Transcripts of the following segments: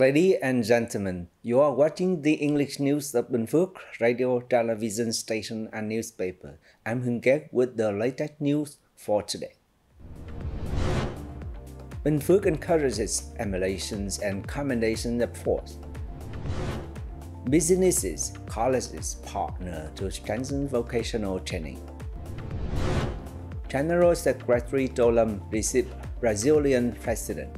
Ladies and gentlemen, you are watching the English news of Binh Phuoc radio, television station and newspaper. I'm Binh Phuoc with the latest news for today. Binh Phuoc encourages emulations and commendation efforts. Businesses, colleges partner to strengthen vocational training. General Secretary Tolam received Brazilian President.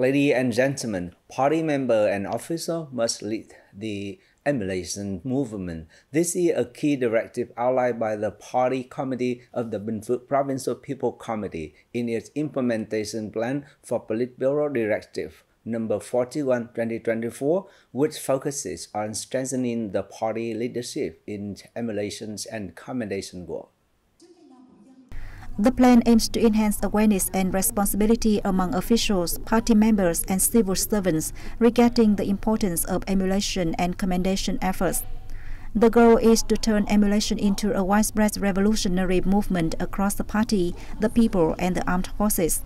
Ladies and gentlemen, party member and officer must lead the emulation movement. This is a key directive outlined by the Party Committee of the Binh Phuoc Provincial People Committee in its implementation plan for Politburo Directive number 41/2024, which focuses on strengthening the party leadership in emulations and commendation work. The plan aims to enhance awareness and responsibility among officials, party members, and civil servants regarding the importance of emulation and commendation efforts. The goal is to turn emulation into a widespread revolutionary movement across the party, the people, and the armed forces.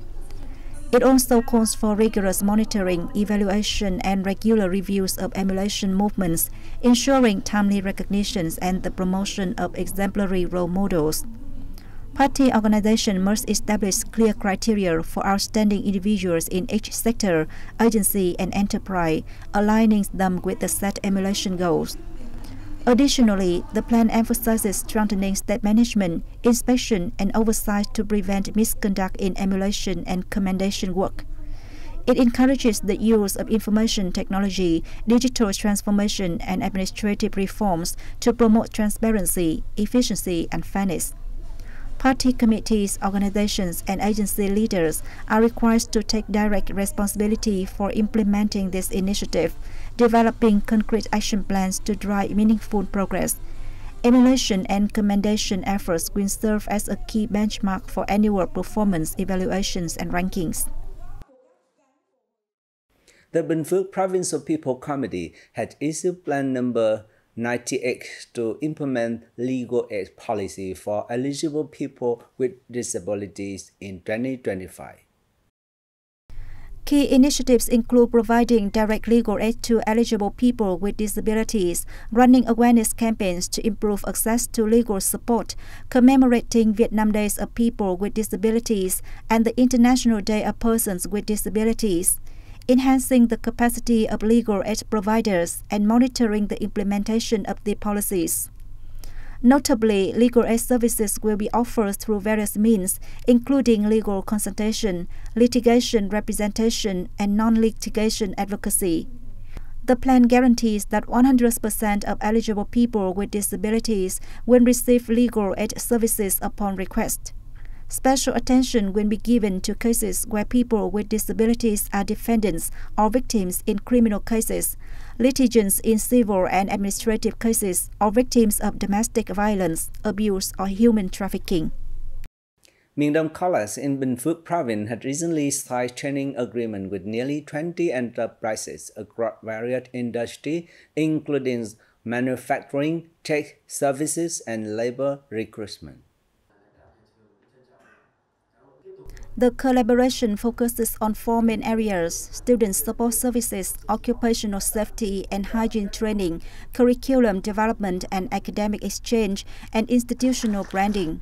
It also calls for rigorous monitoring, evaluation, and regular reviews of emulation movements, ensuring timely recognitions and the promotion of exemplary role models. Party organization must establish clear criteria for outstanding individuals in each sector, agency, and enterprise, aligning them with the set emulation goals. Additionally, the plan emphasizes strengthening state management, inspection, and oversight to prevent misconduct in emulation and commendation work. It encourages the use of information technology, digital transformation, and administrative reforms to promote transparency, efficiency, and fairness. Party committees, organizations, and agency leaders are required to take direct responsibility for implementing this initiative, developing concrete action plans to drive meaningful progress. Emulation and commendation efforts will serve as a key benchmark for annual performance evaluations and rankings. The Binh Phuoc Provincial People Committee had issued plan number 98 to implement legal aid policy for eligible people with disabilities in 2025. Key initiatives include providing direct legal aid to eligible people with disabilities, running awareness campaigns to improve access to legal support, commemorating Vietnam Days of People with Disabilities and the International Day of Persons with Disabilities, enhancing the capacity of legal aid providers, and monitoring the implementation of the policies. Notably, legal aid services will be offered through various means, including legal consultation, litigation representation, and non-litigation advocacy. The plan guarantees that 100% of eligible people with disabilities will receive legal aid services upon request. Special attention will be given to cases where people with disabilities are defendants or victims in criminal cases, litigants in civil and administrative cases, or victims of domestic violence, abuse, or human trafficking. Miền Đông College in Binh Phuoc Province had recently signed training agreement with nearly 20 enterprises across various industries, including manufacturing, tech, services, and labor recruitment. The collaboration focuses on four main areas: student support services, occupational safety and hygiene training, curriculum development and academic exchange, and institutional branding.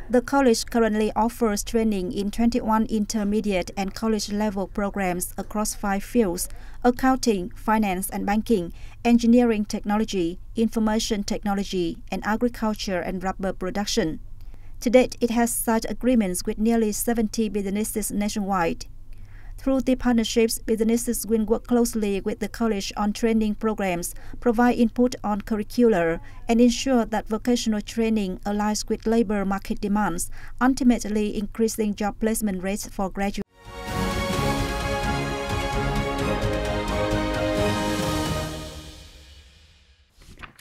The college currently offers training in 21 intermediate and college-level programs across 5 fields: accounting, finance and banking, engineering technology, information technology, and agriculture and rubber production. To date, it has signed agreements with nearly 70 businesses nationwide. Through the partnerships, businesses will work closely with the college on training programs, provide input on curricula, and ensure that vocational training aligns with labor market demands, ultimately increasing job placement rates for graduates.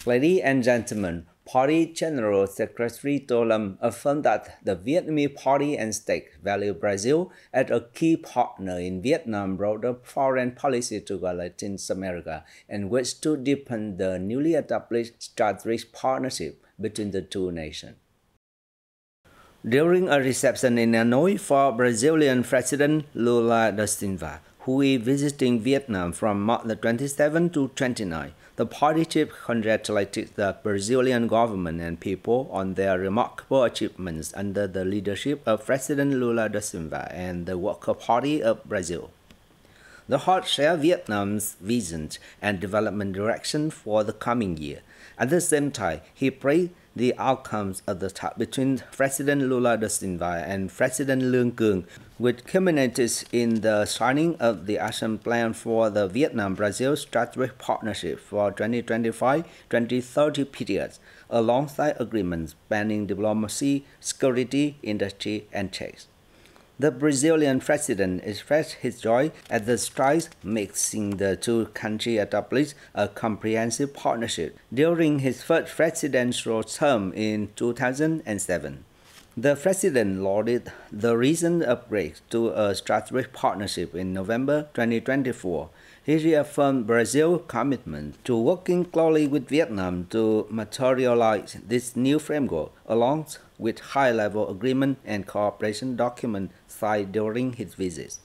Ladies and gentlemen, Party General Secretary Tolam affirmed that the Vietnamese Party and state value Brazil as a key partner in Vietnam's broader foreign policy to Latin America and wished to deepen the newly established strategic partnership between the two nations. During a reception in Hanoi for Brazilian President Lula da Silva, who is visiting Vietnam from March the 27 to 29. The party chief congratulated the Brazilian government and people on their remarkable achievements under the leadership of President Lula da Silva and the Worker Party of Brazil. The hot shared Vietnam's vision and development direction for the coming year. At the same time, he praised the outcomes of the talk between President Lula da Silva and President Lương Cường, which culminated in the signing of the action plan for the Vietnam-Brazil strategic partnership for 2025-2030 period, alongside agreements spanning diplomacy, security, industry, and trade. The Brazilian president expressed his joy at the strides made in the two countries establish a comprehensive partnership during his first presidential term in 2007. The president lauded the recent upgrade to a strategic partnership in November 2024. He reaffirmed Brazil's commitment to working closely with Vietnam to materialize this new framework, along with high-level agreement and cooperation documents signed during his visit.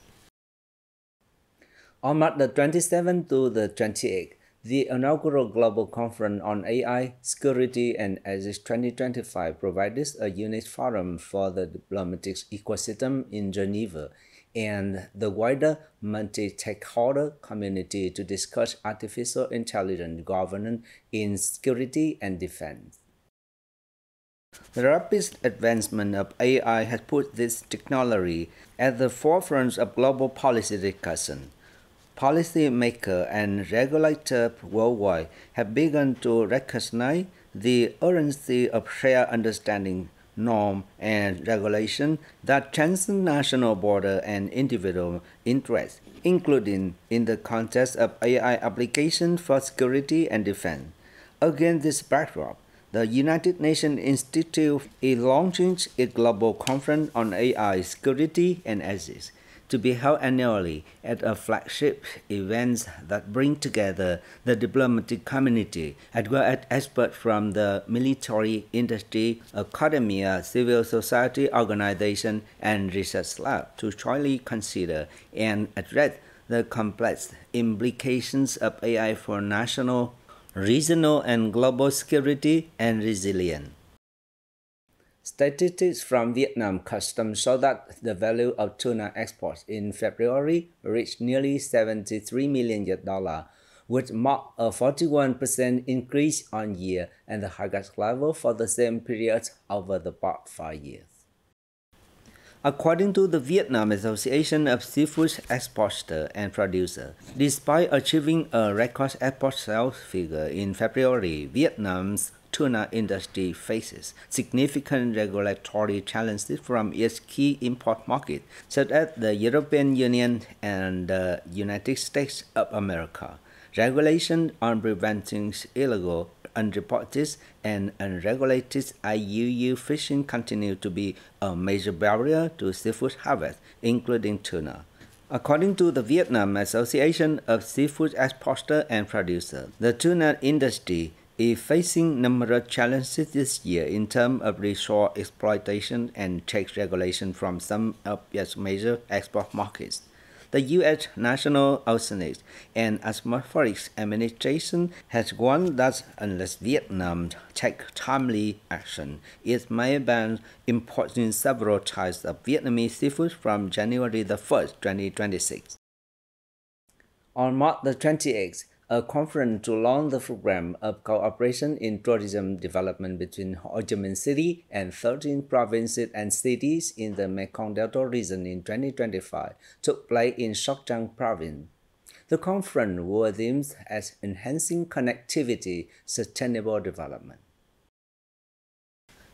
On March the 27th to the 28th, the inaugural Global Conference on AI, Security and Ethics 2025 provided a unique forum for the diplomatic ecosystem in Geneva and the wider multi-stakeholder community to discuss artificial intelligence governance in security and defense. The rapid advancement of AI has put this technology at the forefront of global policy discussion. Policymakers and regulators worldwide have begun to recognize the urgency of shared understanding, norm, and regulation that transcend national border and individual interests, including in the context of AI application for security and defense. Against this backdrop, the United Nations Institute is launching a global conference on AI, security, and ethics, to be held annually at a flagship event that brings together the diplomatic community as well as experts from the military industry, academia, civil society organizations, and research labs to jointly consider and address the complex implications of AI for national, regional, and global security and resilience. Statistics from Vietnam Customs show that the value of tuna exports in February reached nearly $73 million, which marked a 41% increase on year and the highest level for the same period over the past 5 years. According to the Vietnam Association of Seafood Exporters and Producers, despite achieving a record export sales figure in February, Vietnam's tuna industry faces significant regulatory challenges from its key import markets, such as the European Union and the United States of America. Regulation on preventing illegal, unreported, and unregulated IUU fishing continue to be a major barrier to seafood harvest, including tuna. According to the Vietnam Association of Seafood Exporters and Producers, the tuna industry is facing numerous challenges this year in terms of resource exploitation and tax regulation from some of its major export markets. The U.S. National Oceanic and Atmospheric Administration has warned that unless Vietnam takes timely action, it may ban importing several types of Vietnamese seafood from January the 1st, 2026. On March the 28th, a conference to launch the program of cooperation in tourism development between Ho Chi Minh City and 13 provinces and cities in the Mekong Delta region in 2025 took place in Sóc Trăng province. The conference was themed as enhancing connectivity, sustainable development.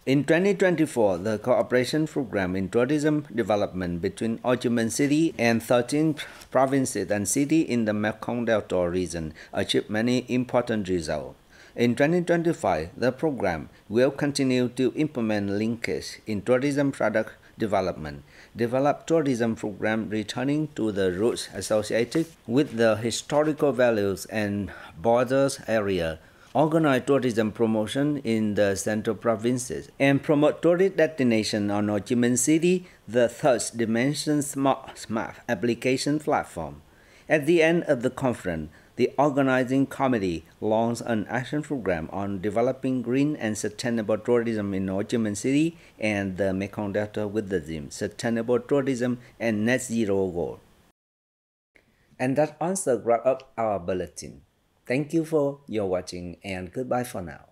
In 2024, the cooperation program in tourism development between Ho Chi Minh City and 13 provinces and cities in the Mekong Delta region achieved many important results. In 2025, the program will continue to implement linkage in tourism product development, develop tourism program returning to the roots associated with the historical values and borders area, organize tourism promotion in the central provinces, and promote tourist destination on Ho Chi Minh City, the third dimension smart application platform. At the end of the conference, the organizing committee launched an action program on developing green and sustainable tourism in Ho Chi Minh City and the Mekong Delta with the theme Sustainable Tourism and Net Zero Goal. And that also wraps up our bulletin. Thank you for your watching and goodbye for now.